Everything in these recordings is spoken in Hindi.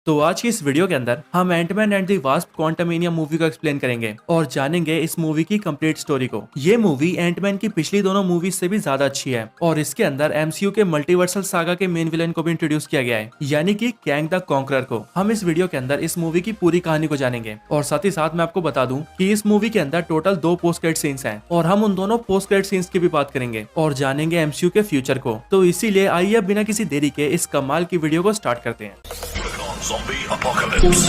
तो आज की इस वीडियो के अंदर हम Ant Man and the Wasp Quantumania movie को एक्सप्लेन करेंगे और जानेंगे इस मूवी की कंप्लीट स्टोरी को। ये मूवी एंटमैन की पिछली दोनों मूवीज से भी ज्यादा अच्छी है और इसके अंदर एमसीयू के मल्टीवर्सल सागा के मेन विलेन को भी इंट्रोड्यूस किया गया है, यानी कि कैंग द कॉन्करर को। हम इस वीडियो के अंदर इस मूवी की पूरी कहानी को जानेंगे और साथ ही साथ मैं आपको बता दूं कि इस मूवी के अंदर टोटल 2 पोस्ट क्रेडिट सीन्स हैं और हम उन दोनों पोस्ट क्रेडिट सीन्स की भी बात करेंगे और जानेंगे एमसीयू के फ्यूचर को। तो इसीलिए आइए अब बिना किसी देरी के इस कमाल की वीडियो को स्टार्ट करते हैं। Zombie apocalypse.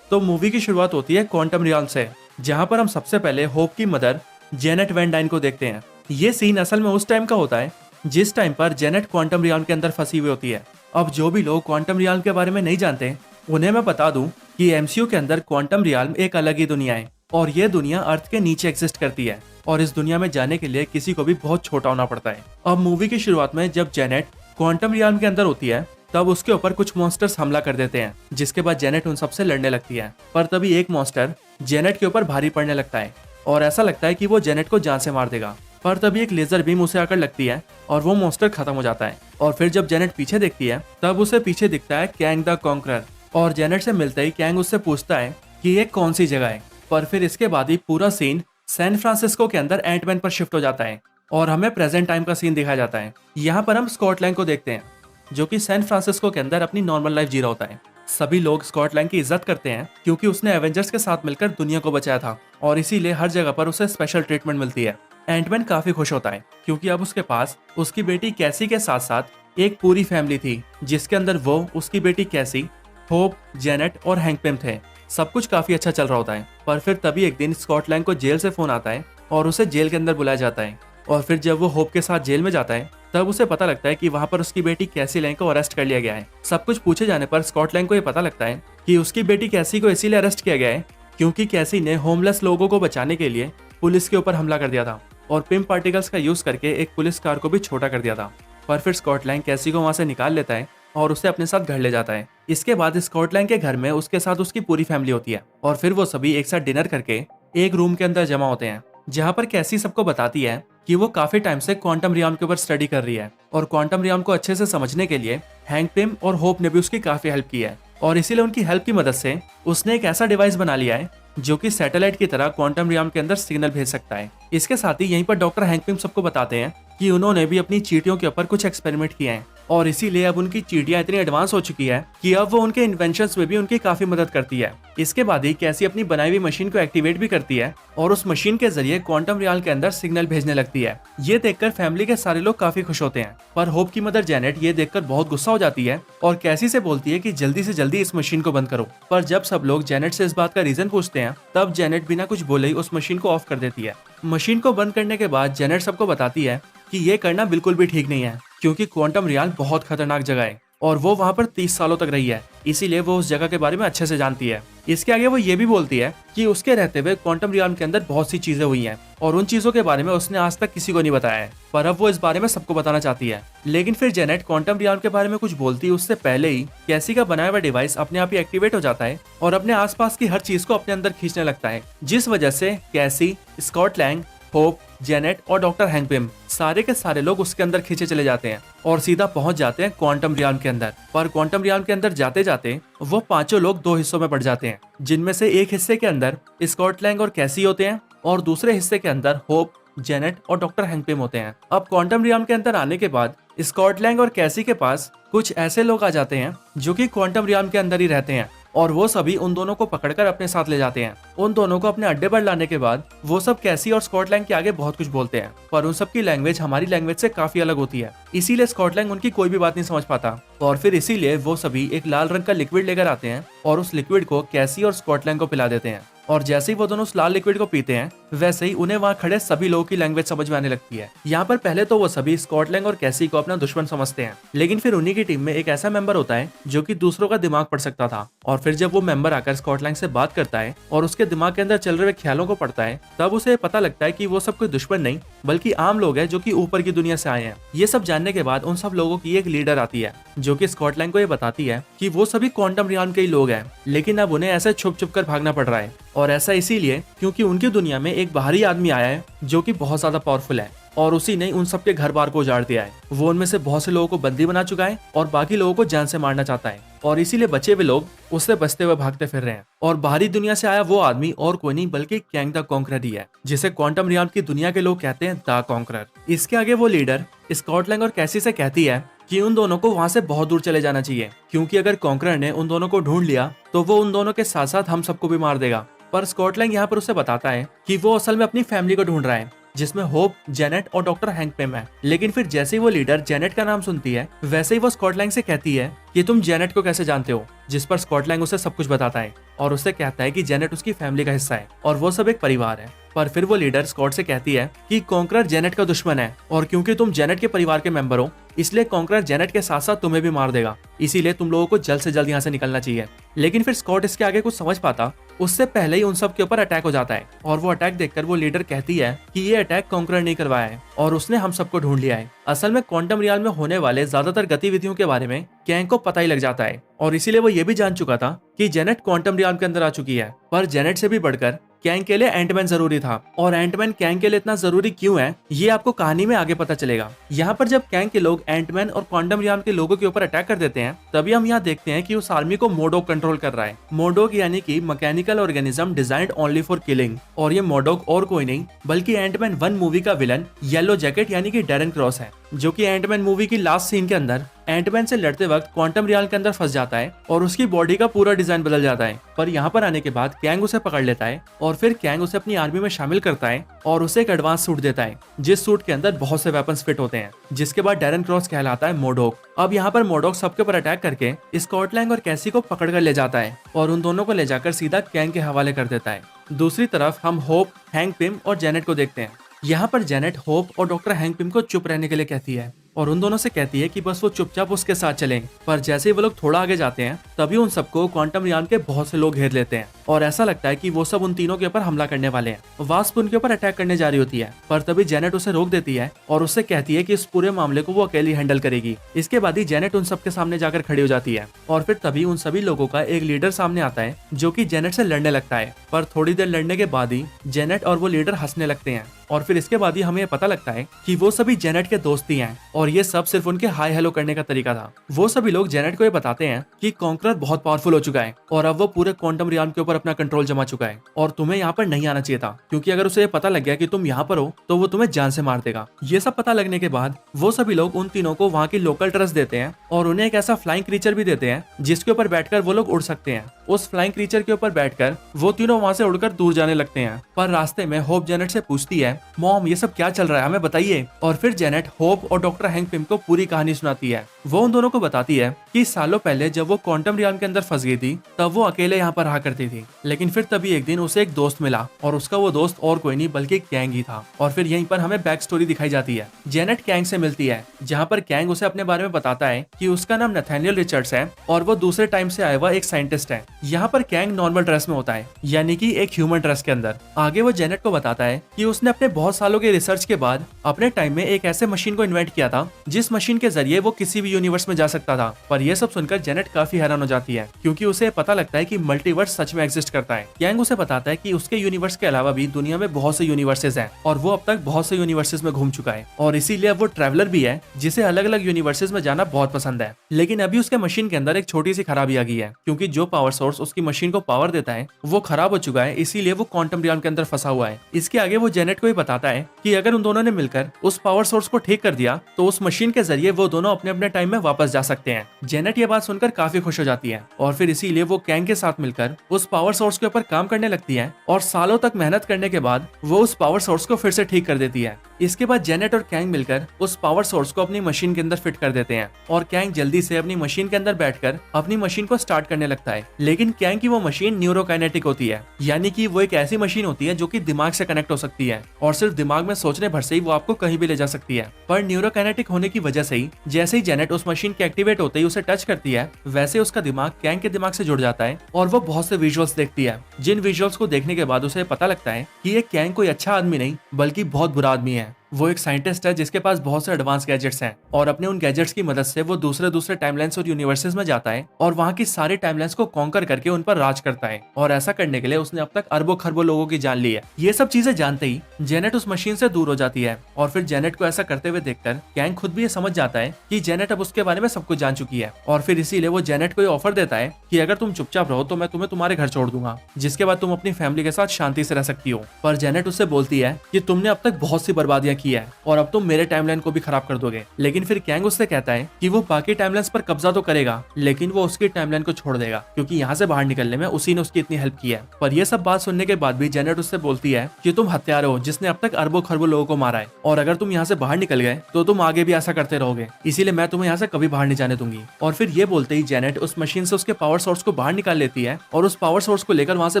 तो मूवी की शुरुआत होती है क्वांटम रियाल्म से, जहां पर हम सबसे पहले होप की मदर जेनेट वैन डाइन को देखते हैं। ये सीन असल में उस टाइम का होता है जिस टाइम पर जेनेट क्वांटम रियाल्म के अंदर फंसी हुई होती है। अब जो भी लोग क्वांटम रियाल्म के बारे में नहीं जानते उन्हें मैं बता दूं कि एमसीयू के अंदर क्वांटम रियाल्म एक अलग ही दुनिया है और ये दुनिया अर्थ के नीचे एग्जिस्ट करती है और इस दुनिया में जाने के लिए किसी को भी बहुत छोटा होना पड़ता है। अब मूवी की शुरुआत में जब जेनेट क्वांटम रियाल्म के अंदर होती है तब उसके ऊपर कुछ मॉन्स्टर्स हमला कर देते हैं, जिसके बाद जेनेट उन सबसे लड़ने लगती है। पर तभी एक मॉन्स्टर जेनेट के ऊपर भारी पड़ने लगता है और ऐसा लगता है कि वो जेनेट को जान से मार देगा। पर तभी एक लेजर बीम उसे आकर लगती है और वो मॉन्स्टर खत्म हो जाता है। और फिर जब जेनेट पीछे देखती है तब उसे पीछे दिखता है कैंग द कॉन्करर और जेनेट से मिलते ही कैंग उससे पूछता है कि ये कौन सी जगह है। पर फिर इसके बाद ही पूरा सीन सैन फ्रांसिस्को के अंदर एंटमैन पर शिफ्ट हो जाता है और हमें प्रेजेंट टाइम का सीन दिखाया जाता है। यहाँ पर हम स्कॉट लैंग को देखते हैं जो कि सैन फ्रांसिस्को के अंदर अपनी नॉर्मल लाइफ जी रहा होता है। सभी लोग स्कॉट लैंग की इज्जत करते हैं क्योंकि उसने एवेंजर्स के साथ मिलकर दुनिया को बचाया था और इसीलिए हर जगह पर उसे स्पेशल ट्रीटमेंट मिलती है। एंटमैन काफी खुश होता है क्योंकि अब उसके पास उसकी बेटी कैसी के साथ साथ एक पूरी फैमिली थी, जिसके अंदर वो, उसकी बेटी कैसी, होप, जेनेट और हैंक पिम थे। सब कुछ काफी अच्छा चल रहा होता है। पर फिर तभी एक दिन स्कॉट लैंग को जेल से फोन आता है और उसे जेल के अंदर बुलाया जाता है। और फिर जब वो होप के साथ जेल में जाता है तब उसे पता लगता है कि वहां पर उसकी बेटी कैसी लैंग को अरेस्ट कर लिया गया है। सब कुछ पूछे जाने पर स्कॉट लैंग को ये पता लगता है कि उसकी बेटी कैसी को इसीलिए अरेस्ट किया गया है क्योंकि कैसी ने होमलेस लोगों को बचाने के लिए पुलिस के ऊपर हमला कर दिया था और पिम पार्टिकल्स का यूज करके एक पुलिस कार को भी छोटा कर दिया था। पर फिर स्कॉट लैंग कैसी को वहां से निकाल लेता है और उसे अपने साथ घर ले जाता है। इसके बाद स्कॉट लैंग के घर में उसके साथ उसकी पूरी फैमिली होती है और फिर वो सभी एक साथ डिनर करके एक रूम के अंदर जमा होते हैं, जहाँ पर कैसी सबको बताती है कि वो काफी टाइम से क्वांटम रियाल्म के ऊपर स्टडी कर रही है और क्वांटम रियाल्म को अच्छे से समझने के लिए हैंक पिम और होप ने भी उसकी काफी हेल्प की है और इसीलिए उनकी हेल्प की मदद से उसने एक ऐसा डिवाइस बना लिया है जो कि सैटेलाइट की तरह क्वांटम रियाल्म के अंदर सिग्नल भेज सकता है। इसके साथ ही यहीं पर डॉक्टर हैंक पिम सबको बताते हैं कि उन्होंने भी अपनी चींटियों के ऊपर कुछ एक्सपेरिमेंट किए हैं और इसीलिए अब उनकी चींटियां इतनी एडवांस हो चुकी है कि अब वो उनके इन्वेंशंस में भी उनकी काफी मदद करती है। इसके बाद ही कैसी अपनी बनाई हुई मशीन को एक्टिवेट भी करती है और उस मशीन के जरिए क्वांटम रियाल्म के अंदर सिग्नल भेजने लगती है। ये देखकर फैमिली के सारे लोग काफी खुश होते हैं। पर होप की मदर जेनेट ये देखकर बहुत गुस्सा हो जाती है और कैसी से बोलती है कि जल्दी से जल्दी इस मशीन को बंद करो। पर जब सब लोग जेनेट से इस बात का रीजन पूछते हैं तब जेनेट बिना कुछ बोले ही उस मशीन को ऑफ कर देती है। मशीन को बंद करने के बाद जेनेट सबको बताती है कि ये करना बिल्कुल भी ठीक नहीं है क्योंकि क्वांटम रियाल्म बहुत खतरनाक जगह है और वो वहां पर 30 सालों तक रही है, इसीलिए वो उस जगह के बारे में अच्छे से जानती है। इसके आगे वो ये भी बोलती है कि उसके रहते हुए क्वांटम रियाल्म के अंदर बहुत सी चीजें हुई हैं और उन चीजों के बारे में उसने आज तक किसी को नहीं बताया है, पर अब वो इस बारे में सबको बताना चाहती है। लेकिन फिर जेनेट क्वांटम रियाल्म के बारे में कुछ बोलती है उससे पहले ही कैसी का बनाया हुआ डिवाइस अपने आप ही एक्टिवेट हो जाता है और अपने आसपास की हर चीज को अपने अंदर खींचने लगता है, जिस वजह से कैसी, स्कॉट लैंग, होप, जेनेट और डॉक्टर हैंक पिम सारे के सारे लोग उसके अंदर खींचे चले जाते हैं और सीधा पहुंच जाते हैं क्वांटम रियाल्म के अंदर। पर क्वांटम रियाल्म के अंदर जाते जाते वो पांचों लोग 2 हिस्सों में बढ़ जाते हैं, जिनमें से एक हिस्से के अंदर स्कॉट लैंग और कैसी होते हैं और दूसरे हिस्से के अंदर होप, जेनेट और डॉक्टर हैंक पिम होते हैं। अब क्वांटम रियाल्म के अंदर आने के बाद स्कॉट लैंग और कैसी के पास कुछ ऐसे लोग आ जाते हैं जो कि क्वांटम रियाल्म के अंदर ही रहते हैं और वो सभी उन दोनों को पकड़कर अपने साथ ले जाते हैं। उन दोनों को अपने अड्डे पर लाने के बाद वो सब कैसी और स्कॉट लैंग के आगे बहुत कुछ बोलते हैं, पर उन सब की लैंग्वेज हमारी लैंग्वेज से काफी अलग होती है, इसीलिए स्कॉट लैंग उनकी कोई भी बात नहीं समझ पाता। और फिर इसीलिए वो सभी एक लाल रंग का लिक्विड लेकर आते हैं और उस लिक्विड को कैसी और स्कॉट लैंग को पिला देते हैं और जैसे ही वो दोनों उस लाल लिक्विड को पीते हैं वैसे ही उन्हें वहाँ खड़े सभी लोगों की लैंग्वेज समझ में आने लगती है। यहाँ पर पहले तो वो सभी स्कॉट लैंग और कैसी को अपना दुश्मन समझते हैं, लेकिन फिर उन्हीं की टीम में एक ऐसा मेंबर होता है जो कि दूसरों का दिमाग पढ़ सकता था और फिर जब वो मेंबर आकर स्कॉट लैंग से बात करता है और उसके दिमाग के अंदर चल रहे ख्यालों को पढ़ता है तब उसे पता लगता है कि वो सब कोई दुश्मन नहीं बल्कि आम लोग हैं जो कि ऊपर की दुनिया से आए हैं। ये सब जानने के बाद उन सब लोगों की एक लीडर आती है जो कि स्कॉट लैंग को ये बताती है कि वो सभी क्वांटम रियाल्म के ही लोग हैं, लेकिन अब उन्हें ऐसे छुप छुप कर भागना पड़ रहा है और ऐसा इसीलिए क्योंकि उनकी दुनिया में एक बाहरी आदमी आया है जो कि बहुत ज्यादा पावरफुल है और उसी ने उन सबके घर बार को उजाड़ दिया है। वो उनमें से बहुत से लोगों को बंदी बना चुका है और बाकी लोगों को जान से मारना चाहता है और इसीलिए बचे हुए लोग उससे बचते हुए भागते फिर रहे हैं। और बाहरी दुनिया से आया वो आदमी और कोई नहीं बल्कि कैंग द कॉन्करर ही है, जिसे क्वांटम रियल्म की दुनिया के लोग कहते हैं द कॉन्करर। इसके आगे वो लीडर स्कॉट लैंग और कैसी से कहती है कि उन दोनों को वहां से बहुत दूर चले जाना चाहिए, क्योंकि अगर कॉन्करर ने उन दोनों को ढूंढ लिया तो वो उन दोनों के साथ साथ हम सबको भी मार देगा। पर स्कॉट लैंग यहाँ पर उसे बताता है कि वो असल में अपनी फैमिली को ढूंढ रहा है, जिसमें होप, जेनेट और डॉक्टर हैंक पिम है। लेकिन फिर जैसे ही वो लीडर जेनेट का नाम सुनती है, वैसे ही वो स्कॉट लैंग से कहती है कि तुम जेनेट को कैसे जानते हो, जिस पर स्कॉट लैंग उसे सब कुछ बताता है और उससे कहता है कि जेनेट उसकी फैमिली का हिस्सा है और वो सब एक परिवार है। पर फिर वो लीडर स्कॉट से कहती है कि कॉन्करर जेनेट का दुश्मन है और क्योंकि तुम जेनेट के परिवार के मेंबर हो, इसलिए कॉन्करर जेनेट के साथ साथ तुम्हें भी मार देगा, इसीलिए तुम लोगों को जल्द से जल्द यहाँ से निकलना चाहिए। लेकिन फिर स्कॉट इसके आगे कुछ समझ पाता उससे पहले ही उन सब के ऊपर अटैक हो जाता है और वो अटैक देखकर वो लीडर कहती है कि ये अटैक कॉन्करर ने करवाया है और उसने हम सबको ढूंढ लिया है। असल में क्वांटम रियल में होने वाले ज्यादातर गतिविधियों के बारे में कैंग को पता ही लग जाता है और इसीलिए वो ये भी जान चुका था कि जेनेट क्वांटम रियल के अंदर आ चुकी है। पर जेनेट से भी बढ़कर कैंग के लिए एंटमैन जरूरी था और एंटमैन कैंग के लिए इतना जरूरी क्यों है, ये आपको कहानी में आगे पता चलेगा। यहाँ पर जब कैंग के लोग एंटमैन और क्वांटम रियल के लोगों के ऊपर अटैक कर देते हैं, तभी हम यहाँ देखते हैं कि उस आर्मी को मोडोक कंट्रोल कर रहा है। मोडोक यानी कि mechanical organism designed only for killing, और ये मोडोक और कोई नहीं बल्कि एंटमैन 1 मूवी का विलन येलो जैकेट यानी कि डैरेन क्रॉस है, जो कि एंटमैन मूवी की लास्ट सीन के अंदर एंटमैन से लड़ते वक्त क्वांटम रियल के अंदर फंस जाता है और उसकी बॉडी का पूरा डिजाइन बदल जाता है। पर यहाँ पर आने के बाद कैंग उसे पकड़ लेता है और फिर कैंग उसे अपनी आर्मी में शामिल करता है और उसे एक एडवांस सूट देता है, जिस सूट के अंदर बहुत से वेपन्स फिट होते हैं, जिसके बाद डैरेन क्रॉस कहलाता है मोडोक। अब यहाँ पर मोडोक सबके ऊपर अटैक करके स्कॉट लैंग और कैसी को पकड़ कर ले जाता है और उन दोनों को ले जाकर सीधा कैंग के हवाले कर देता है। दूसरी तरफ हम होप, हैंक पिम और जेनेट को देखते हैं। यहाँ पर जेनेट होप और डॉक्टर हैंक पिम को चुप रहने के लिए कहती है और उन दोनों से कहती है कि बस वो चुपचाप उसके साथ चलें। पर जैसे ही वो लोग थोड़ा आगे जाते हैं, तभी उन सबको क्वांटम रियल के बहुत से लोग घेर लेते हैं और ऐसा लगता है कि वो सब उन तीनों के ऊपर हमला करने वाले हैं। वास्प उनके ऊपर अटैक करने जा रही होती है, पर तभी जेनेट उसे रोक देती है और उससे कहती है कि इस पूरे मामले को वो अकेली हैंडल करेगी। इसके बाद ही जेनेट उन सबके सामने जाकर खड़ी हो जाती है और फिर तभी उन सभी लोगों का एक लीडर सामने आता है जो कि जेनेट से लड़ने लगता है। पर थोड़ी देर लड़ने के बाद ही जेनेट और वो लीडर हंसने लगते हैं और फिर इसके बाद ही हमें पता लगता है कि वो सभी जेनेट के दोस्त ही हैं और ये सब सिर्फ उनके हाय हेलो करने का तरीका था। वो सभी लोग जेनेट को ये बताते हैं कि कॉन्करर बहुत पावरफुल हो चुका है और अब वो पूरे क्वांटम रियल के ऊपर अपना कंट्रोल जमा चुका है और तुम्हें यहाँ पर नहीं आना चाहिए था, क्योंकि अगर उसे ये पता लग गया कि तुम यहाँ पर हो तो वो तुम्हें जान से मार देगा। ये सब पता लगने के बाद वो सभी लोग उन तीनों को वहाँ की लोकल ड्रेस देते हैं और उन्हें एक ऐसा फ्लाइंग क्रीचर भी देते हैं जिसके ऊपर बैठकर वो लोग उड़ सकते हैं। उस फ्लाइंग क्रीचर के ऊपर बैठकर वो तीनों वहाँ से उड़कर दूर जाने लगते हैं। पर रास्ते में होप जेनेट से पूछती है, मॉम ये सब क्या चल रहा है, हमें बताइए। और फिर जेनेट होप और डॉक्टर हैंक पिम को पूरी कहानी सुनाती है। वो उन दोनों को बताती है कि सालों पहले जब वो क्वांटम रियल के अंदर फंस गई थी, तब वो अकेले यहाँ पर रहा करती थी, लेकिन फिर तभी एक दिन उसे एक दोस्त मिला और उसका वो दोस्त और कोई नहीं बल्कि कैंग ही था। और फिर यहीं पर हमें बैक स्टोरी दिखाई जाती है। जेनेट कैंग से मिलती है, जहाँ पर कैंग उसे अपने बारे में बताता है कि उसका नाम नथानियल रिचर्ड्स है और वो दूसरे टाइम से आया हुआ एक साइंटिस्ट है। यहाँ पर कैंग नॉर्मल ड्रेस में होता है, यानी कि एक ह्यूमन ड्रेस के अंदर। आगे वो जेनेट को बताता है कि उसने अपने बहुत सालों के रिसर्च के बाद अपने टाइम में एक ऐसे मशीन को इन्वेंट किया था जिस मशीन के जरिए वो किसी भी यूनिवर्स में जा सकता था। पर यह सब सुनकर जेनेट काफी हैरान हो जाती है, क्योंकि उसे पता लगता है कि मल्टीवर्स सच में एग्जिस्ट करता है। कैंग उसे बताता है कि उसके यूनिवर्स के अलावा भी दुनिया में बहुत से यूनिवर्सेस हैं और वो अब तक बहुत से यूनिवर्सेस में घूम चुका है और इसीलिए अब वो ट्रैवलर भी है, जिसे अलग अलग यूनिवर्सेस में जाना बहुत पसंद है। लेकिन अभी उसके मशीन के अंदर एक छोटी सी खराबी आ गई है, क्योंकि जो पावर सोर्स उसकी मशीन को पावर देता है वो खराब हो चुका है, इसीलिए वो क्वांटम रियल के अंदर फंसा हुआ है। इसके आगे वो जेनेट को ही बताता है कि अगर उन दोनों ने मिलकर उस पावर सोर्स को ठीक कर दिया तो उस मशीन के जरिए वो दोनों अपने अपने टाइम में वापस जा सकते हैं। जेनेट ये बात सुनकर काफी खुश हो जाती है और फिर इसीलिए वो कैंग के साथ मिलकर उस पावर सोर्स के ऊपर काम करने लगती है और सालों तक मेहनत करने के बाद वो उस पावर सोर्स को फिर से ठीक कर देती है। इसके बाद जेनेट और कैंग मिलकर उस पावर सोर्स को अपनी मशीन के अंदर फिट कर देते हैं और कैंग जल्दी से अपनी मशीन के अंदर बैठकर अपनी मशीन को स्टार्ट करने लगता है। लेकिन कैंग की वो मशीन न्यूरोकाइनेटिक होती है, यानी कि वो एक ऐसी मशीन होती है जो कि दिमाग से कनेक्ट हो सकती है और सिर्फ दिमाग में सोचने भर से ही वो आपको कहीं भी ले जा सकती है। पर न्यूरोकाइनेटिक होने की वजह से ही जैसे ही जेनेट उस मशीन के एक्टिवेट होते ही उसे टच करती है, वैसे उसका दिमाग कैंग के दिमाग से जुड़ जाता है और वो बहुत से विजुअल्स देखती है, जिन विजुअल्स को देखने के बाद उसे पता लगता है कि ये कैंग कोई अच्छा आदमी नहीं बल्कि बहुत बुरा आदमी है वो एक साइंटिस्ट है जिसके पास बहुत से एडवांस गैजेट्स हैं और अपने उन गैजेट्स की मदद से वो दूसरे दूसरे टाइमलाइंस और यूनिवर्सेस में जाता है और वहाँ की सारी टाइमलाइंस को कॉन्कर करके उन पर राज करता है। और ऐसा करने के लिए उसने अब तक अरबों खरबों लोगों की जान ली है। ये सब चीजें जानते ही जेनेट उस मशीन से दूर हो जाती है और फिर जेनेट को ऐसा करते हुए देखकर कैंग खुद भी ये समझ जाता है कि जेनेट अब उसके बारे में सब कुछ जान चुकी है। और फिर इसीलिए वो जेनेट को ये ऑफर देता है कि अगर तुम चुपचाप रहो तो मैं तुम्हें तुम्हारे घर छोड़ दूंगा, जिसके बाद तुम अपनी फैमिली के साथ शांति से रह सकती हो। पर जेनेट उससे बोलती है कि तुमने अब तक बहुत सी बर्बादियां की है और अब तुम मेरे टाइमलाइन को भी खराब कर दोगे। लेकिन फिर कैंग उससे कहता है कि वो बाकी टाइमलाइंस पर कब्जा तो करेगा लेकिन वो उसकी टाइमलाइन को छोड़ देगा, क्योंकि यहाँ से बाहर निकलने में उसी ने उसकी इतनी हेल्प की है। पर ये सब बात सुनने के बाद भी जेनेट उससे बोलती है कि तुम हत्यारे हो जिसने अब तक अरबों खरबों लोगों को मारा है, और अगर तुम यहाँ से बाहर निकल गए तो तुम आगे भी ऐसा करते रहोगे, इसीलिए मैं तुम्हें यहाँ से कभी बाहर नहीं जाने दूंगी। और फिर ये बोलते ही जेनेट उस मशीन से उसके पावर सोर्स को बाहर निकाल लेती है और उस पावर सोर्स को लेकर वहाँ से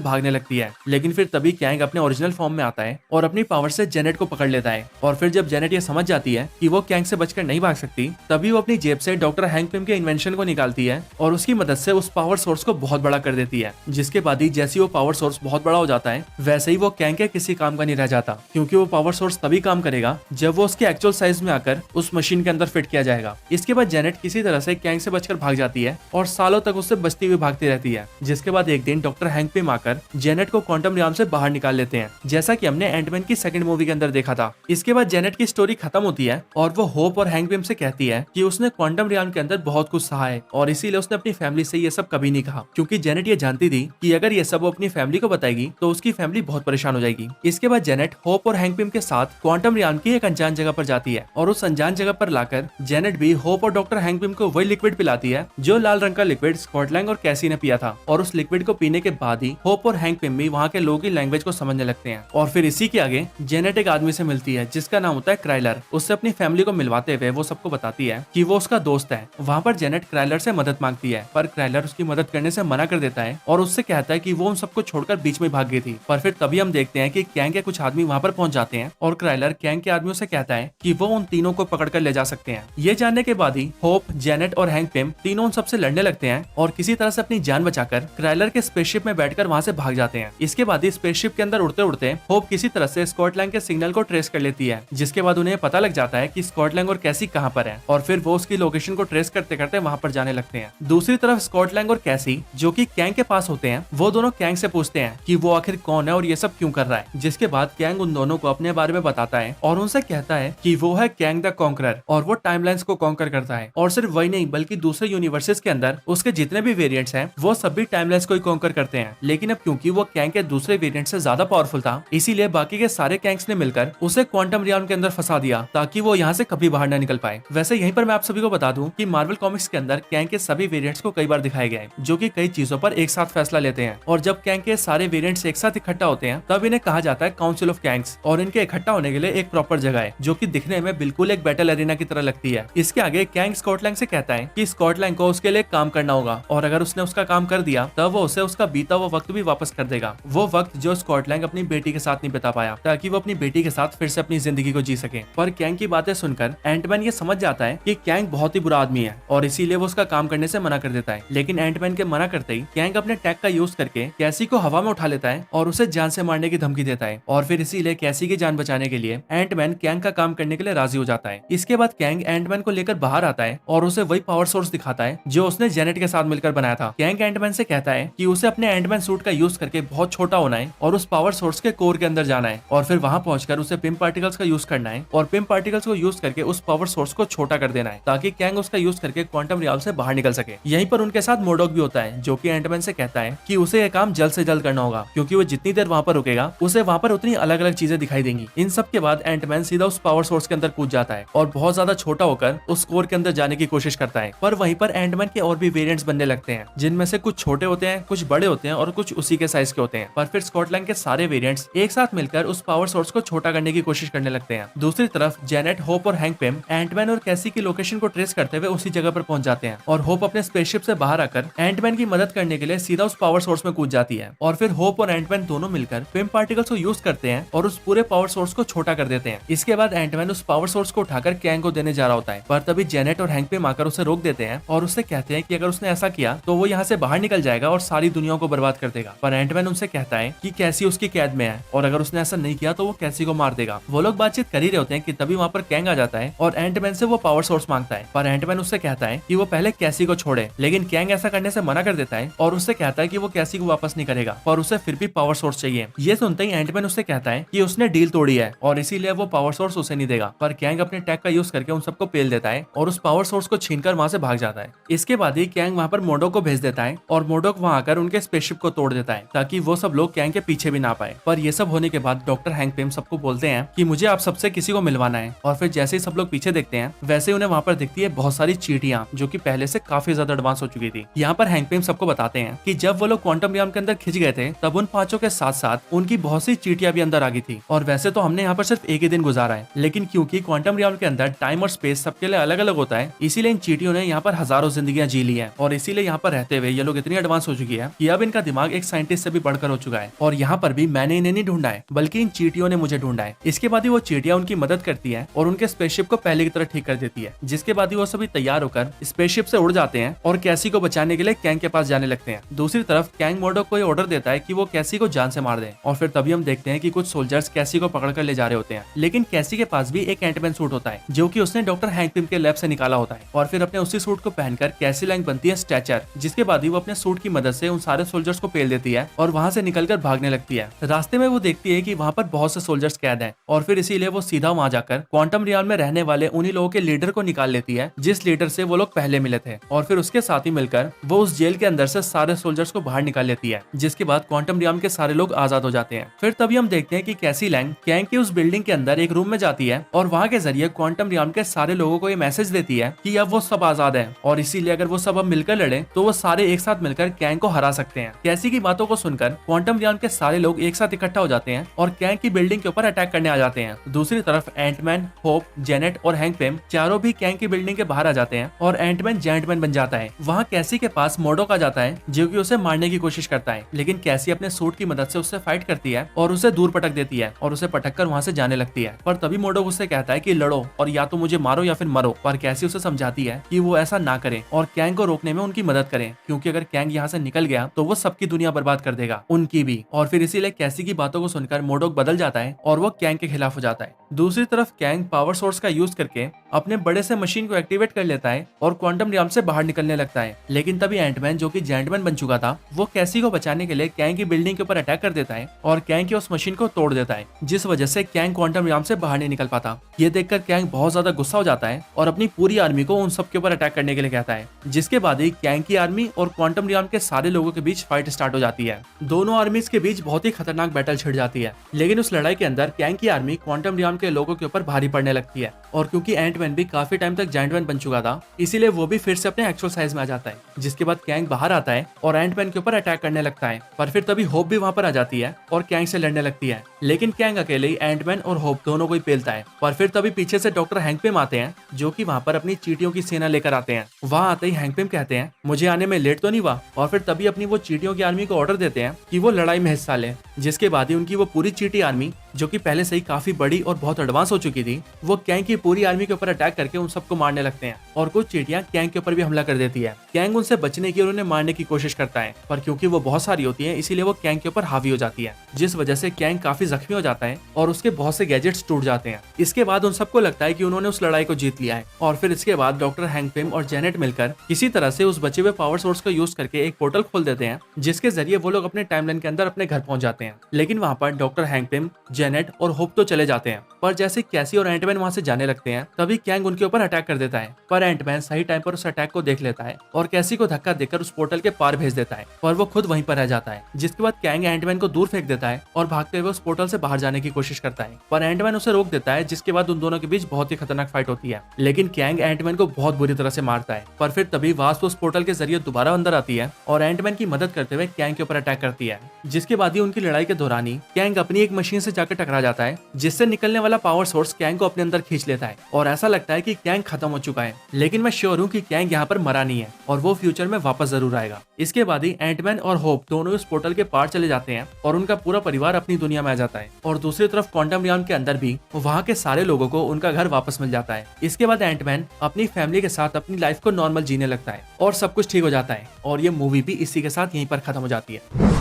भागने लगती है। लेकिन फिर तभी कैंग अपने ओरिजिनल फॉर्म में आता है और अपनी पावर से जेनेट को पकड़ लेता है। और फिर जब जेनेट ये समझ जाती है कि वो कैंग से बचकर नहीं भाग सकती, तभी वो अपनी जेब से डॉक्टर हैंक पिम के इन्वेंशन को निकालती है और उसकी मदद से उस पावर सोर्स को बहुत बड़ा कर देती है। जिसके बाद ही जैसे वो पावर सोर्स बहुत बड़ा हो जाता है वैसे ही वो कैंग के किसी काम का नहीं रह जाता, क्योंकि वो पावर सोर्स तभी काम करेगा जब वो उसके एक्चुअल साइज में आकर उस मशीन के अंदर फिट किया जाएगा। इसके बाद जेनेट किसी तरह से कैंग से बचकर भाग जाती है और सालों तक उससे बचती हुई भागती रहती है। जिसके बाद एक दिन डॉक्टर हैंक पिम आकर जेनेट को क्वांटम रियाम से बाहर निकाल लेते हैं, जैसा कि हमने एंटमैन की सेकंड मूवी के अंदर देखा था। इसके बाद जेनेट की स्टोरी खत्म होती है और वो होप और हैंक पिम से कहती है कि उसने क्वांटम रियाम के अंदर बहुत कुछ सहा है और इसीलिए उसने अपनी फैमिली से ये सब कभी नहीं कहा, क्योंकि जेनेट ये जानती थी कि अगर ये सब वो अपनी फैमिली को बताएगी तो उसकी फैमिली बहुत परेशान हो जाएगी। इसके बाद जेनेट होप और हैंक पिम के साथ क्वांटम रियाम की एक अनजान जगह पर जाती है और उस अनजान जगह पर लाकर जेनेट भी होप और डॉक्टर हैंक पिम को वही लिक्विड पिलाती है जो लाल रंग का लिक्विड स्कॉट लैंग और कैसी ने पिया था। और उस लिक्विड को पीने के बाद ही होप और हैंक पिम भी वहाँ के लोगों की लैंग्वेज को समझने लगते हैं। और फिर इसी के आगे जेनेट एक आदमी से मिलती है जिसका नाम होता है क्राइलर। उससे अपनी फैमिली को मिलवाते हुए वो सबको बताती है कि वो उसका दोस्त है। वहाँ पर जेनेट क्राइलर से मदद मांगती है, पर क्राइलर उसकी मदद करने से मना कर देता है और उससे कहता है कि वो उन सबको छोड़कर बीच में भाग गई थी। पर फिर तभी हम देखते हैं कि कैंग के कुछ आदमी वहाँ पर पहुंच जाते हैं और क्राइलर कैंग के आदमियों से कहता है कि वो उन तीनों को पकड़कर ले जा सकते हैं। ये जानने के बाद ही होप, जेनेट और हैंक पिम तीनों उन सबसे लड़ने लगते हैं और किसी तरह से अपनी जान बचाकर क्राइलर के स्पेसशिप में बैठकर वहाँ से भाग जाते हैं। इसके बाद ही स्पेसशिप के अंदर उड़ते उड़ते होप किसी तरह से स्कॉटलैंड के सिग्नल को ट्रेस कर लेती है, जिसके बाद उन्हें पता लग जाता है कि स्कॉटलैंड और कैसी कहाँ पर है और फिर वो उसकी लोकेशन को ट्रेस करते करते वहाँ पर जाने लगते हैं। दूसरी तरफ स्कॉटलैंड और कैसी जो कि कैंग के पास होते हैं, वो दोनों कैंग से पूछते हैं कि वो आखिर कौन है और ये सब क्यों कर रहा है। जिसके बाद कैंग उन दोनों को अपने बारे में बताता है और उनसे कहता है कि वो है कैंग द कॉन्करर और वो टाइमलाइंस को कॉन्कर करता है। और सिर्फ वही नहीं बल्कि दूसरे यूनिवर्सेस के अंदर उसके जितने भी वेरिएंट्स हैं वो सभी टाइमलाइंस को ही कॉन्कर करते हैं। लेकिन अब क्योंकि वो कैंग के दूसरे वेरिएंट से ज्यादा पावरफुल था, इसीलिए बाकी के सारे कैंग्स ने मिलकर उसे क्वांटम रियाम के अंदर फंसा दिया ताकि वो यहाँ से कभी बाहर न निकल पाए। वैसे यहीं पर मैं आप सभी को बता दूं कि मार्वल कॉमिक्स के अंदर कैंग के सभी वेरिएंट्स को कई बार दिखाया गया है, जो कि कई चीजों पर एक साथ फैसला लेते हैं। और जब कैंग के सारे वेरिएंट्स एक साथ इकट्ठा होते हैं तब इन्हें कहा जाता है काउंसिल ऑफ कैंग्स, और इनके इकट्ठा होने के लिए एक प्रॉपर जगह है जो कि दिखने में बिल्कुल एक बैटल एरिना की तरह लगती है। इसके आगे कैंग स्कॉटलैंड से कहता है कि स्कॉटलैंड को उसके लिए काम करना होगा और अगर उसने उसका काम कर दिया तब वो उसे उसका बीता हुआ वक्त भी वापस कर देगा, वो वक्त जो स्कॉटलैंड अपनी बेटी के साथ नहीं बिता पाया, ताकि वो अपनी बेटी के साथ फिर से अपनी जिंदगी को जी सके। पर कैंग की बातें सुनकर एंटमैन ये समझ जाता है कि कैंग बहुत ही बुरा आदमी है और इसीलिए वो उसका काम करने से मना कर देता है। लेकिन एंटमैन के मना करते ही कैंग अपने टैग का यूज करके कैसी को हवा में उठा लेता है और उसे जान से मारने की धमकी देता है। और फिर इसीलिए कैसी की जान बचाने के लिए एंटमैन कैंग का काम करने के लिए राजी हो जाता है। इसके बाद कैंग एंटमैन को लेकर बाहर आता है और उसे वही पावर सोर्स दिखाता है जो उसने जेनेट के साथ मिलकर बनाया था। कैंग एंटमैन से कहता है कि उसे अपने एंटमैन सूट का यूज करके बहुत छोटा होना है और उस पावर सोर्स के कोर के अंदर जाना है और फिर वहां पहुंचकर उसे पिम पार्टिकल्स का यूज करना है और पिम पार्टिकल्स को यूज करके उस पावर सोर्स को छोटा कर देना है ताकि कैंग उसका यूज करके क्वांटम रियाल से बाहर निकल सके। यहीं पर उनके साथ मोडॉक भी होता है जो कि एंटमैन से कहता है कि उसे यह काम जल्द से जल्द करना होगा, क्योंकि वो जितनी देर वहां पर रुकेगा उसे वहां पर उतनी अलग अलग चीजें दिखाई देंगी। इन सब के बाद एंटमैन सीधा उस पावर सोर्स के अंदर कूद जाता है और बहुत ज्यादा छोटा होकर उस कोर के अंदर जाने की कोशिश करता है। पर वहीं पर एंटमैन के और भी वेरिएंट्स बनने लगते हैं, जिनमें से कुछ छोटे होते हैं, कुछ बड़े होते हैं और कुछ उसी के साइज के होते हैं। पर फिर स्कॉटलैंड के सारे वेरिएंट्स एक साथ मिलकर उस पावर सोर्स को छोटा करने की कोशिश करने लगते हैं। दूसरी तरफ जेनेट, होप और हैंक पिम एंटमैन और कैसी की लोकेशन को ट्रेस करते हुए उसी जगह पर पहुंच जाते हैं और होप अपने स्पेसशिप से बाहर आकर एंटमैन की मदद करने के लिए सीधा उस पावर सोर्स में कूद जाती है। और फिर होप और एंटमैन दोनों मिलकर पिम पार्टिकल्स को यूज करते हैं और उस पूरे पावर सोर्स को छोटा कर देते हैं। इसके बाद एंटमैन उस पावर सोर्स को उठाकर कैंग को देने जा रहा होता है, पर तभी जेनेट और हैंक पिम आकर उसे रोक देते हैं और उससे कहते हैं कि अगर उसने ऐसा किया तो वो यहाँ से बाहर निकल जाएगा और सारी दुनिया को बर्बाद कर देगा। पर एंटमैन उनसे कहता है कि कैसी उसकी कैद में है और अगर उसने ऐसा नहीं किया तो वो कैसी को मार देगा। वो लोग बातचीत कर ही रहे होते हैं कि तभी वहाँ पर कैंग आ जाता है और एंटमैन से वो पावर सोर्स मांगता है, पर एंटमैन उससे कहता है कि वो पहले कैसी को छोड़े, लेकिन कैंग ऐसा करने से मना कर देता है और उससे कहता है कि वो कैसी को वापस नहीं करेगा, पर उसे फिर भी पावर सोर्स चाहिए। ये सुनते ही एंटमैन उससे कहता है कि उसने डील तोड़ी है और इसीलिए वो पावर सोर्स उसे नहीं देगा, पर कैंग अपने टैग का यूज करके उन सबको पेल देता है और उस पावर सोर्स को छीनकर वहाँ से भाग जाता है। इसके बाद ही कैंग वहाँ पर मोडोक को भेज देता है और मोडोक वहाँ आकर उनके स्पेसशिप को तोड़ देता है ताकि वो सब लोग कैंग के पीछे भी ना पाए। पर ये सब होने के बाद डॉक्टर हैंक पिम सबको बोलते हैं कि मुझे आप सबसे किसी को मिलवाना है, और फिर जैसे ही सब लोग पीछे देखते हैं वैसे उन्हें वहाँ पर दिखती है बहुत सारी चींटियां जो कि पहले से काफी ज्यादा एडवांस हो चुकी थी। यहाँ पर हैंक पिम सबको बताते हैं कि जब वो लोग क्वांटम रियल्म के अंदर खिंच गए थे तब उन पांचों के साथ साथ उनकी बहुत सी चींटियां भी अंदर आ गई थी, और वैसे तो हमने यहाँ पर सिर्फ एक ही दिन गुजारा है, लेकिन क्योंकि क्वांटम रियल्म के अंदर टाइम और स्पेस सबके लिए अलग अलग होता है, इसीलिए इन चींटियों ने यहाँ पर हजारों जिंदगियां जी ली है, और इसीलिए यहाँ पर रहते हुए ये लोग इतनी एडवांस हो चुकी है कि अब इनका दिमाग एक साइंटिस्ट से भी बढ़कर हो चुका है। और यहाँ पर भी मैंने इन्हें नहीं ढूंढा है बल्कि इन चींटियों ने मुझे ढूंढा है। इसके बाद ही वो चींटियां उनकी मदद करती है और उनके स्पेसशिप को पहले की तरह ठीक कर देती है, जिसके बाद ही वो सभी तैयार होकर स्पेसशिप से उड़ जाते हैं और कैसी को बचाने के लिए कैंग के पास जाने लगते हैं। दूसरी तरफ कैंग मोडोक को ऑर्डर देता है कि वो कैसी को जान से मार दे, और फिर तभी हम देखते हैं कि कुछ सोल्जर्स कैसी को पकड़ कर ले जा रहे होते हैं, लेकिन कैसी के पास भी एक एंटमैन सूट होता है जो कि उसने डॉक्टर हैंक पिम के लैब से निकाला होता है, और फिर अपने उसी सूट को पहनकर कैसी लैंग बनती है स्ट्रेचर, जिसके बाद ही वो अपने सूट की मदद से उन सारे सोल्जर्स को पेल देती है और वहाँ से निकलकर भागने लगती है। रास्ते में वो देखती है कि वहाँ पर बहुत से सोल्जर्स कैद हैं, और फिर इसीलिए वो सीधा वहाँ जाकर क्वांटम रियल्म में रहने वाले उन्हीं लोगों के लीडर को निकाल लेती है जिस लीडर से वो लोग पहले मिले थे, और फिर उसके साथ ही मिलकर वो उस जेल के अंदर से सारे सोल्जर्स को बाहर निकाल लेती है, जिसके बाद क्वांटम रियल्म के सारे लोग आजाद हो जाते हैं। फिर तभी हम देखते हैं कि कैसी लैंग कैंग की उस बिल्डिंग के अंदर एक रूम में जाती है और वहाँ के जरिए क्वांटम रियल्म के सारे लोगों को ये मैसेज देती है कि अब वो सब आजाद है, और इसीलिए अगर वो सब अब मिलकर लड़े तो वो सारे एक साथ मिलकर कैंग को हरा सकते हैं। कैसी की बातों को सुनकर क्वांटम रियल्म के सारे लोग एक साथ इकट्ठा हो जाते हैं और कैंग की बिल्डिंग के ऊपर अटैक करने आ जाते हैं। दूसरी तरफ एंटमैन, होप, जेनेट और हैंक पिम चारों भी कैंग की बिल्डिंग के बाहर आ जाते हैं और एंटमैन जेंटमैन बन जाता है। वहाँ कैसी के पास मोडोक आ जाता है जो कि उसे मारने की कोशिश करता है, लेकिन कैसी अपने सूट की मदद से उससे फाइट करती है और उसे दूर पटक देती है और उसे पटक कर वहाँ से जाने लगती है। पर तभी मोडोक उससे कहता है कि लड़ो और या तो मुझे मारो या फिर मरो, पर कैसी उसे समझाती है कि वो ऐसा ना करे और कैंग को रोकने में उनकी मदद करें, क्योंकि अगर कैंग यहाँ से निकल गया तो वो सबकी दुनिया बर्बाद कर देगा, उनकी भी। और फिर इसीलिए कैसी की बातों को सुनकर मोडोक बदल जाता है और वो कैंग के खिलाफ हो जाता है। दूसरी तरफ कैंग पावर सोर्स का यूज करके अपने बड़े से मशीन को एक्टिवेट कर लेता है और क्वांटम रियल्म से बाहर निकलने लगता है, लेकिन तभी एंटमैन जो कि जेंटमैन बन चुका था वो कैसी को बचाने के लिए कैंग की बिल्डिंग के ऊपर अटैक कर देता है और कैंग की उस मशीन को तोड़ देता है, जिस वजह से कैंग क्वांटम रियल्म से बाहर नहीं निकल पाता। ये देखकर कैंग बहुत ज्यादा गुस्सा हो जाता है और अपनी पूरी आर्मी को उन सब के ऊपर अटैक करने के लिए कहता है, जिसके बाद ही कैंग की आर्मी और क्वांटम रियल्म के सारे लोगों के बीच फाइट स्टार्ट हो जाती है। दोनों आर्मीज के बीच बहुत ही खतरनाक बैटल छिड़ जाती है, लेकिन उस लड़ाई के अंदर कैंग की आर्मी क्वांटम रियल्म के लोगों के ऊपर भारी पड़ने लगती है, और क्योंकि एंटमैन भी काफी टाइम तक जेंटमैन बन चुका था इसीलिए वो भी फिर से अपने एक्चुअल साइज में आ जाता है, जिसके बाद कैंग बाहर आता है और एंटमैन के ऊपर अटैक करने लगता है। पर फिर तभी होप भी वहाँ पर आ जाती है और कैंग से लड़ने लगती है, लेकिन कैंग अकेले ही एंटमैन और होप दोनों को ही पेलता है। पर फिर तभी पीछे से डॉक्टर हैंक पिम आते हैं जो कि वहाँ पर अपनी चींटियों की सेना लेकर आते हैं। वहाँ आते ही हैंक पिम कहते हैं मुझे आने में लेट तो नहीं हुआ, और फिर तभी अपनी वो चींटियों की आर्मी को ऑर्डर देते हैं कि वो लड़ाई में हिस्सा ले, जिसके बाद ही उनकी वो पूरी चींटी आर्मी जो कि पहले से ही काफी बड़ी और बहुत एडवांस हो चुकी थी वो कैंग की पूरी आर्मी के ऊपर अटैक करके उन सबको मारने लगते हैं, और कुछ चींटियां कैंग के ऊपर भी हमला कर देती है। कैंग उनसे बचने की और उन्हें मारने की कोशिश करता है, पर क्योंकि वो बहुत सारी होती है इसीलिए वो कैंग के ऊपर हावी हो जाती है, जिस वजह से कैंग काफी जख्मी हो जाता है और उसके बहुत से गैजेट्स टूट जाते हैं। इसके बाद उन सबको लगता है कि उन्होंने उस लड़ाई को जीत लिया है, और फिर इसके बाद डॉक्टर हैंक पिम और जेनेट मिलकर किसी तरह से उस बचे हुए पावर सोर्स को यूज करके एक पोर्टल खोल देते हैं, जिसके जरिए वो लोग अपने टाइमलाइन के अंदर अपने घर पहुंच जाते हैं। लेकिन वहाँ पर डॉक्टर हैंक पिम, जेनेट और होप तो चले जाते हैं, पर जैसे कैसी और एंटमैन वहाँ से जाने लगते हैं तभी कैंग उनके ऊपर अटैक कर देता है, पर एंटमैन सही टाइम पर उस अटैक को देख लेता है और कैसी को धक्का देकर उस पोर्टल के पार भेज देता है, पर वो खुद वहीं पर रह जाता है, जिसके बाद कैंग एंटमैन को दूर फेंक देता है और भागते हुए उस पोर्टल से बाहर जाने की कोशिश करता है, पर एंटमैन उसे रोक देता है, जिसके बाद उन दोनों के बीच बहुत ही खतरनाक फाइट होती है। लेकिन कैंग एंटमैन को बहुत बुरी तरह से मारता है, पर फिर तभी वास्प उस पोर्टल के जरिए दोबारा अंदर आती है और एंटमैन की मदद करते हुए कैंग के ऊपर अटैक करती है, जिसके बाद ही उनकी लड़ाई के दौरान ही कैंग अपनी एक मशीन से जाकर टकरा जाता है, जिससे निकलने वाला पावर सोर्स कैंग को अपने अंदर खींच लेता है और ऐसा लगता है कि कैंग खत्म हो चुका है। लेकिन मैं श्योर हूँ कि कैंग यहाँ पर मरा नहीं है और वो फ्यूचर में वापस जरूर आएगा। इसके बाद ही एंटमैन और होप दोनों इस पोर्टल के पार चले जाते हैं और उनका पूरा परिवार अपनी दुनिया में आ जाता है, और दूसरी तरफ क्वांटम रियल्म के अंदर भी वहाँ के सारे लोगों को उनका घर वापस मिल जाता है। इसके बाद एंटमैन अपनी फैमिली के साथ अपनी लाइफ को नॉर्मल जीने लगता है और सब कुछ ठीक हो जाता है, और ये मूवी भी इसी के साथ यहीं पर खत्म हो जाती है।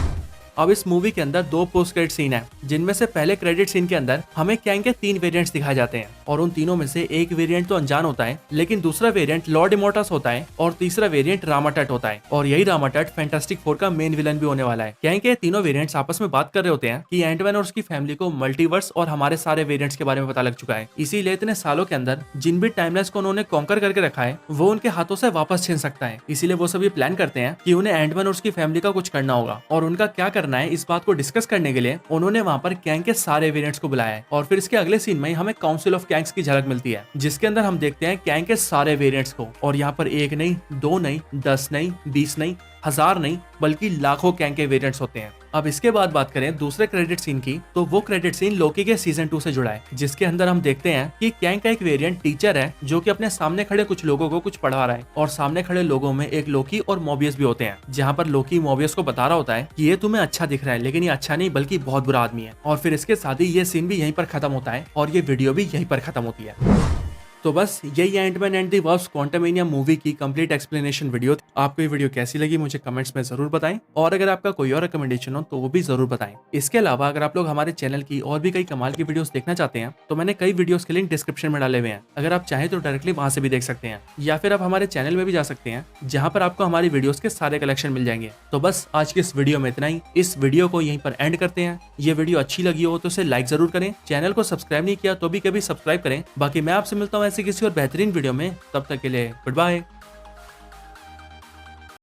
अब इस मूवी के अंदर 2 पोस्ट क्रेडिट सीन है, जिनमें से पहले क्रेडिट सीन के अंदर हमें कैंग के 3 वेरिएंट्स दिखाए जाते हैं और उन तीनों में से एक वेरिएंट तो अनजान होता है, लेकिन दूसरा वेरिएंट लॉर्ड इमोर्टस होता है और तीसरा वेरिएंट रामाटट होता है। और यही रामाटट फैंटास्टिक फोर का मेन विलन भी होने वाला है। कैंग के तीनों वेरिएंट्स आपस में बात कर रहे होते हैं कि एंटमैन और उसकी फैमिली को मल्टीवर्स और हमारे सारे वेरिएंट्स के बारे में पता लग चुका है, इसीलिए इतने सालों के अंदर जिन भी टाइमलाइंस को उन्होंने कॉन्कर करके रखा है वो उनके हाथों से वापस छीन सकता है। इसीलिए वो सभी प्लान करते हैं कि उन्हें एंटमैन और उसकी फैमिली का कुछ करना होगा और उनका क्या करना है इस बात को डिस्कस करने के लिए उन्होंने वहां पर कैंग के सारे वेरिएंट्स को बुलाया है। और फिर इसके अगले सीन में हमें काउंसिल ऑफ कैंग्स की झलक मिलती है, जिसके अंदर हम देखते हैं कैंग के सारे वेरिएंट्स को। और यहाँ पर 1 नहीं, 2 नहीं, 10 नहीं, 20 नहीं, 1000 नहीं, बल्कि लाखों कैंग के वेरिएंट्स होते हैं। अब इसके बाद बात करें दूसरे क्रेडिट सीन की, तो वो क्रेडिट सीन लोकी के सीजन 2 से जुड़ा है, जिसके अंदर हम देखते हैं कि कैंग का एक वेरिएंट टीचर है जो कि अपने सामने खड़े कुछ लोगों को कुछ पढ़ा रहा है और सामने खड़े लोगों में एक लोकी और मोबियस भी होते हैं, जहाँ पर लोकी मोबियस को बता रहा होता है कि ये तुम्हें अच्छा दिख रहा है, लेकिन ये अच्छा नहीं बल्कि बहुत बुरा आदमी है। और फिर इसके साथ ही ये सीन भी यहीं पर खत्म होता है और ये वीडियो भी यहीं पर खत्म होती है। तो बस यही Ant Man and the Wasp Quantumania movie की कंप्लीट एक्सप्लेनेशन वीडियो थी। आपको ये वीडियो कैसी लगी मुझे कमेंट्स में जरूर बताएं और अगर आपका कोई और रिकमेंडेशन हो तो वो भी जरूर बताएं। इसके अलावा अगर आप लोग हमारे चैनल की और भी कई कमाल की वीडियोस देखना चाहते हैं तो मैंने कई वीडियोस के लिंक डिस्क्रिप्शन में डाले हुए हैं, अगर आप चाहें तो डायरेक्टली वहां से भी देख सकते हैं या फिर आप हमारे चैनल में भी जा सकते हैं जहाँ पर आपको हमारी वीडियोस के सारे कलेक्शन मिल जाएंगे। तो बस आज की इस वीडियो में इतना ही, इस वीडियो को यहीं पर एंड करते हैं। ये वीडियो अच्छी लगी हो तो इसे लाइक जरूर करें, चैनल को सब्सक्राइब नहीं किया तो भी कभी सब्सक्राइब करें। बाकी मैं आपसे मिलता हूँ ऐसे किसी और बेहतरीन वीडियो में, तब तक के लिए गुड बाय।